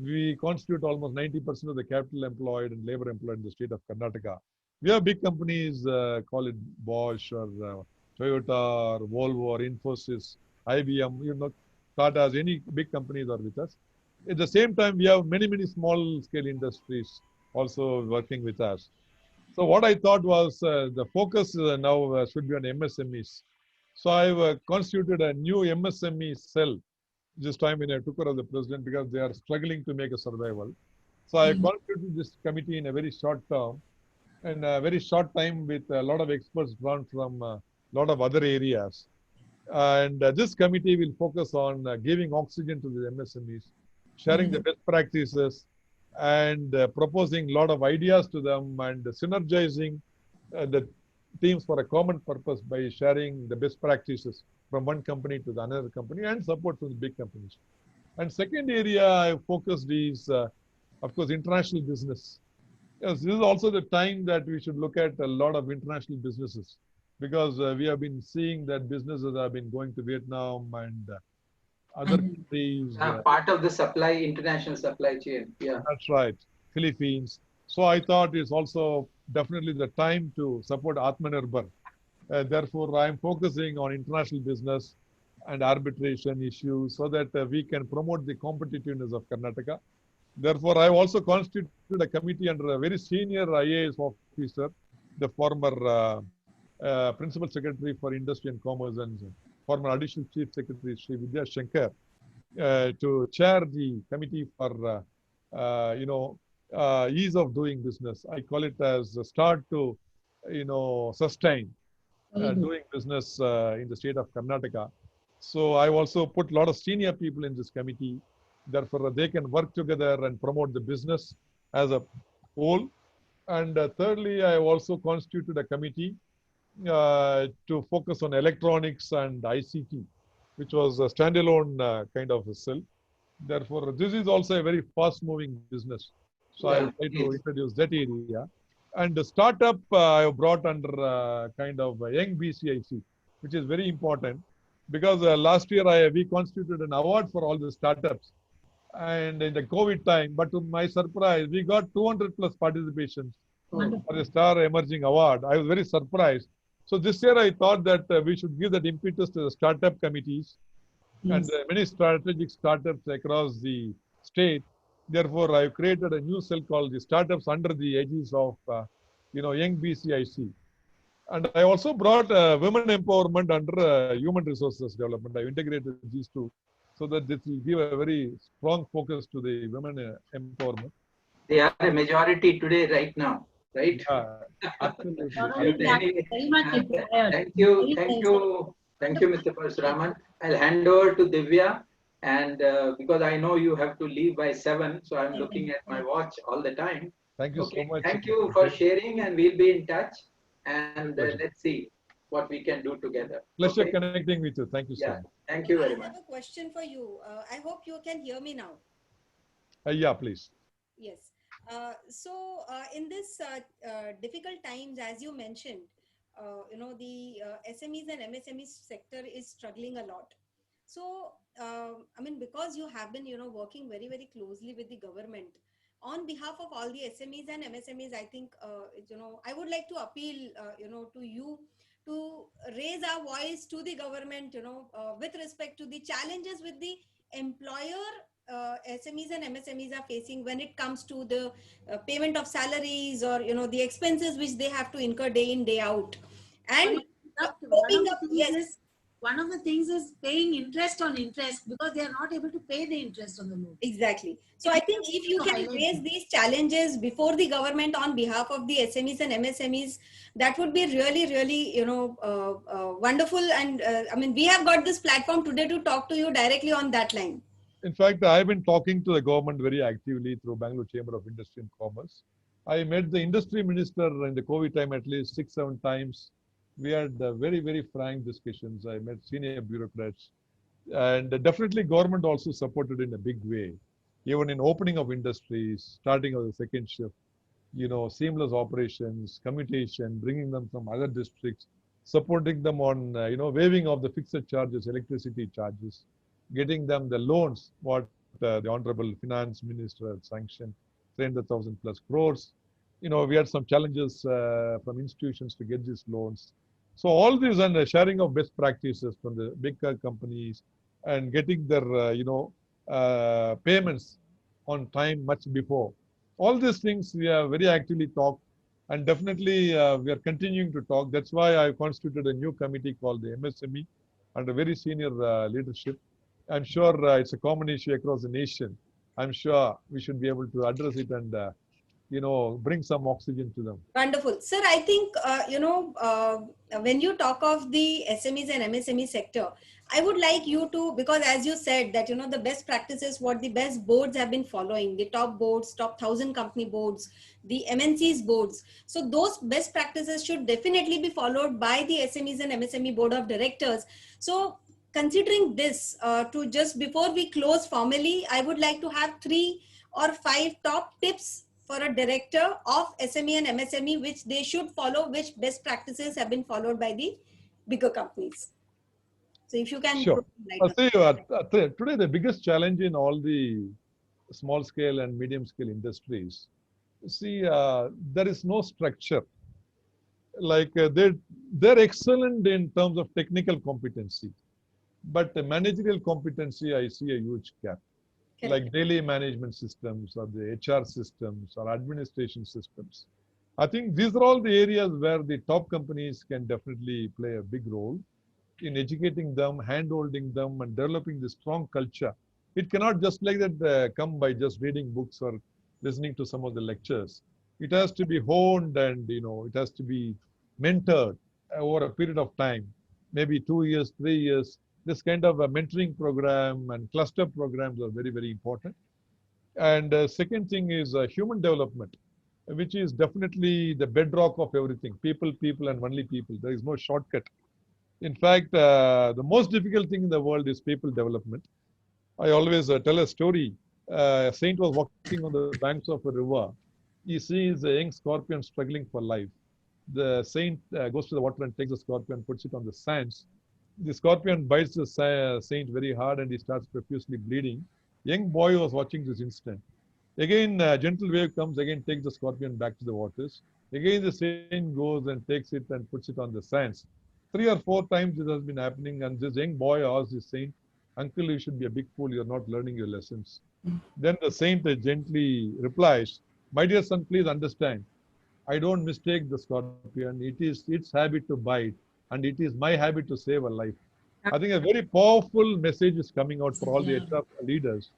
we constitute almost 90% of the capital employed and labor employed in the state of Karnataka. We have big companies, call it Bosch or Toyota or Volvo or Infosys, IBM, Tata's, any big companies are with us. At the same time, we have many, many small scale industries also working with us. So what I thought was the focus now should be on MSMEs. So I've constituted a new MSME cell this time when I took over as the president, because they are struggling to make a survival. So I constituted this committee in a very short term and a very short time with a lot of experts drawn from a lot of other areas. And this committee will focus on giving oxygen to the MSMEs, sharing the best practices, and proposing a lot of ideas to them, and synergizing the teams for a common purpose by sharing the best practices from one company to the another company and support from the big companies. And second area I focused is, of course, international business. Yes, this is also the time that we should look at a lot of international businesses, because we have been seeing that businesses have been going to Vietnam and other countries. Part of the supply, international supply chain. Yeah. That's right. Philippines. So I thought it's also definitely the time to support Atmanirbhar. Therefore, I'm focusing on international business and arbitration issues so that we can promote the competitiveness of Karnataka. Therefore, I've also constituted a committee under a very senior IAS officer, the former Principal Secretary for Industry and Commerce and former Additional Chief Secretary, Sri Vidya Shankar, to chair the committee for, ease of doing business. I call it as a start to, sustain doing business in the state of Karnataka. So I also put a lot of senior people in this committee. Therefore, they can work together and promote the business as a whole. And thirdly, I also constituted a committee to focus on electronics and ICT, which was a standalone kind of a cell. Therefore, this is also a very fast-moving business. So I'll try to introduce that area. And the startup I have brought under kind of young BCIC, which is very important because last year we constituted an award for all the startups. And in the COVID time, but to my surprise, we got 200 plus participations for the Star Emerging Award. I was very surprised. So this year I thought that we should give that impetus to the startup committees and many strategic startups across the state. Therefore, I've created a new cell called the startups under the aegis of, young BCIC. And I also brought women empowerment under human resources development. I've integrated these two so that this will give a very strong focus to the women empowerment. They are a majority today, right now, right? Absolutely. Very much required. Thank you, Mr. Parashuraman. I'll hand over to Divya, and because I know you have to leave by 7, so I'm looking at my watch all the time. Thank you so much. Thank you for sharing, and we'll be in touch. And let's see what we can do together. Pleasure connecting with you. Thank you so much. Thank you very much. I have a question for you. I hope you can hear me now. Yeah, please. Yes. So in this difficult times, as you mentioned, the SMEs and MSMEs sector is struggling a lot. So, because you have been, working very, very closely with the government, on behalf of all the SMEs and MSMEs, I think, I would like to appeal, to you to raise our voice to the government, with respect to the challenges with the employer SMEs and MSMEs are facing when it comes to the payment of salaries or, the expenses which they have to incur day in, day out. And one of the things is paying interest on interest because they are not able to pay the interest on the loan. Exactly. So I think if you can raise these challenges before the government on behalf of the SMEs and MSMEs, that would be really, really, wonderful. And we have got this platform today to talk to you directly on that line. In fact, I've been talking to the government very actively through Bangalore Chamber of Industry and Commerce. I met the industry minister in the COVID time at least 6-7 times. We had very, very frank discussions. I met senior bureaucrats. And definitely government also supported in a big way. Even in opening of industries, starting of the second shift, seamless operations, commutation, bringing them from other districts, supporting them on, waiving of the fixed charges, electricity charges, getting them the loans, what the Honorable Finance Minister had sanctioned, 300,000 plus crores. We had some challenges from institutions to get these loans. So all these and sharing of best practices from the big companies and getting their, payments on time much before. All these things we have very actively talked, and definitely we are continuing to talk. That's why I constituted a new committee called the MSME under very senior leadership. I'm sure it's a common issue across the nation. I'm sure we should be able to address it and, bring some oxygen to them. Wonderful. Sir, I think, when you talk of the SMEs and MSME sector, I would like you to, because as you said that, the best practices, what the best boards have been following, the top boards, top 1,000 company boards, the MNCs boards. So those best practices should definitely be followed by the SMEs and MSME board of directors. So considering this, to just before we close formally, I would like to have 3 or 5 top tips for a director of SME and MSME, which they should follow, which best practices have been followed by the bigger companies. So if you can. Sure. Today the biggest challenge in all the small scale and medium scale industries, there is no structure. Like they're excellent in terms of technical competency, but the managerial competency, I see a huge gap. Okay. Like daily management systems or the HR systems or administration systems. I think these are all the areas where the top companies can definitely play a big role in educating them, hand-holding them, and developing the strong culture. It cannot just like that come by just reading books or listening to some of the lectures. It has to be honed and, it has to be mentored over a period of time, maybe 2 years, 3 years. This kind of a mentoring program and cluster programs are very, very important. And second thing is human development, which is definitely the bedrock of everything. People, people, and only people. There is no shortcut. In fact, the most difficult thing in the world is people development. I always tell a story. saint was walking on the banks of a river. He sees a young scorpion struggling for life. The saint goes to the water and takes the scorpion, puts it on the sands. The scorpion bites the saint very hard and he starts profusely bleeding. Young boy was watching this instant. Again, a gentle wave comes, again takes the scorpion back to the waters. Again, the saint goes and takes it and puts it on the sands. 3 or 4 times this has been happening, and this young boy asks the saint, "Uncle, you should be a big fool, you're not learning your lessons." Then the saint gently replies, "My dear son, please understand. I don't mistake the scorpion. It is its habit to bite, and it is my habit to save a life." I think a very powerful message is coming out for all the HR leaders.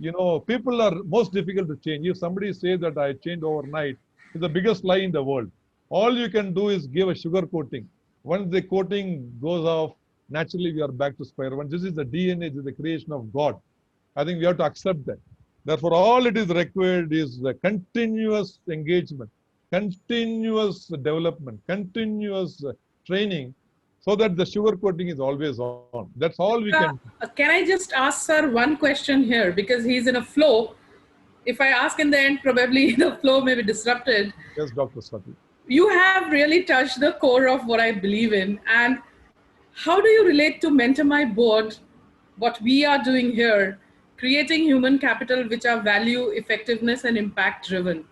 You know, people are most difficult to change. If somebody says that I changed overnight, it's the biggest lie in the world. All you can do is give a sugar coating. Once the coating goes off, naturally we are back to square one. This is the DNA, this is the creation of God. I think we have to accept that. Therefore, all it is required is the continuous engagement, continuous development, continuous training, so that the sugar coating is always on. That's all we can. Can I just ask sir one question here, because he's in a flow. If I ask in the end, probably the flow may be disrupted. Yes, Dr. Swati. You have really touched the core of what I believe in. And how do you relate to Mentor My Board, what we are doing here, creating human capital which are value, effectiveness, and impact driven?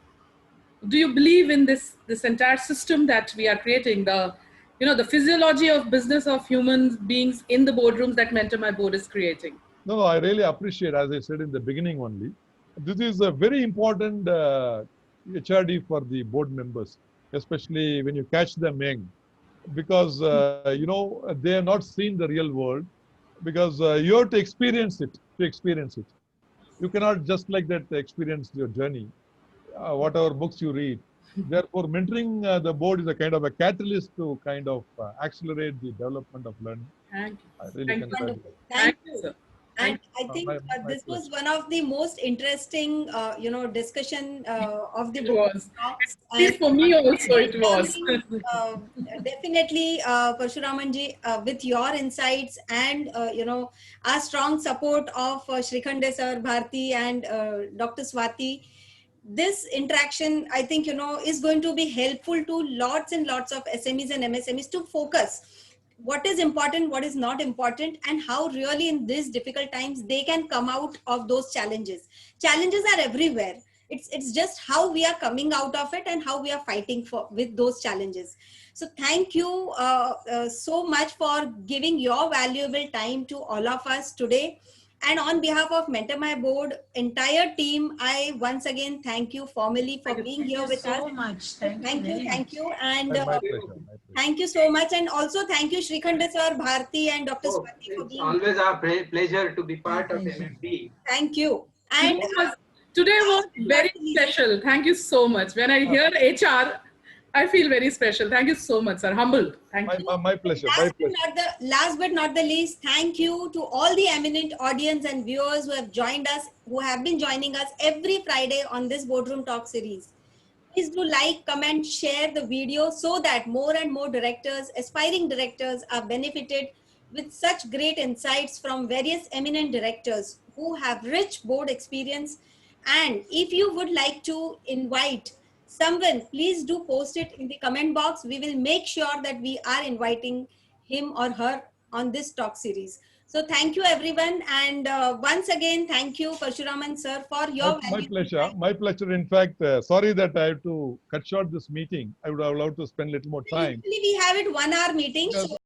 Do you believe in this entire system that we are creating, the physiology of business of human beings in the boardrooms that Mentor My Board is creating? No, I really appreciate, as I said in the beginning only, this is a very important HRD for the board members, especially when you catch them young, because, they have not seen the real world, because you have to experience it to experience it. You cannot just like that experience your journey, whatever books you read. Therefore, mentoring the board is a kind of a catalyst to kind of accelerate the development of learning. Thank you. I really Thank you. congratulate. Thank you. sir. And I think My this was pleasure. one of the most interesting, discussion of the It board was. talks. At least for me also it was. Definitely, Parshuramanji, with your insights and, our strong support of Shrikhande sir, Bharti, and Dr. Swati, this interaction, I think, is going to be helpful to lots and lots of SMEs and MSMEs to focus what is important, what is not important, and how really in these difficult times they can come out of those challenges. Challenges are everywhere. It's just how we are coming out of it and how we are fighting with those challenges. So thank you so much for giving your valuable time to all of us today. And on behalf of Mentor My Board entire team, I once again thank you formally for being here with us. So much. Thank you. And My pleasure. My pleasure. thank you so much. And also thank you, Shrikhande sir, Bharti, and Dr. Oh, Swati for it's being always our pleasure to be part of pleasure. MFB. Thank you. And Today was very special. Thank you so much. When I hear HR, I feel very special. Thank you so much, sir. Humbled. Thank you. My pleasure. My pleasure. last but not the least, thank you to all the eminent audience and viewers who have joined us, who have been joining us every Friday on this Boardroom Talk series. Please do like, comment, share the video so that more and more directors, aspiring directors, are benefited with such great insights from various eminent directors who have rich board experience. And if you would like to invite someone, please do post it in the comment box. We will make sure that we are inviting him or her on this talk series. So thank you everyone. And once again, thank you Parshuraman sir for your My pleasure. My pleasure. In fact, sorry that I have to cut short this meeting. I would have loved to spend a little more time. Usually we have it 1 hour meeting. Yes. So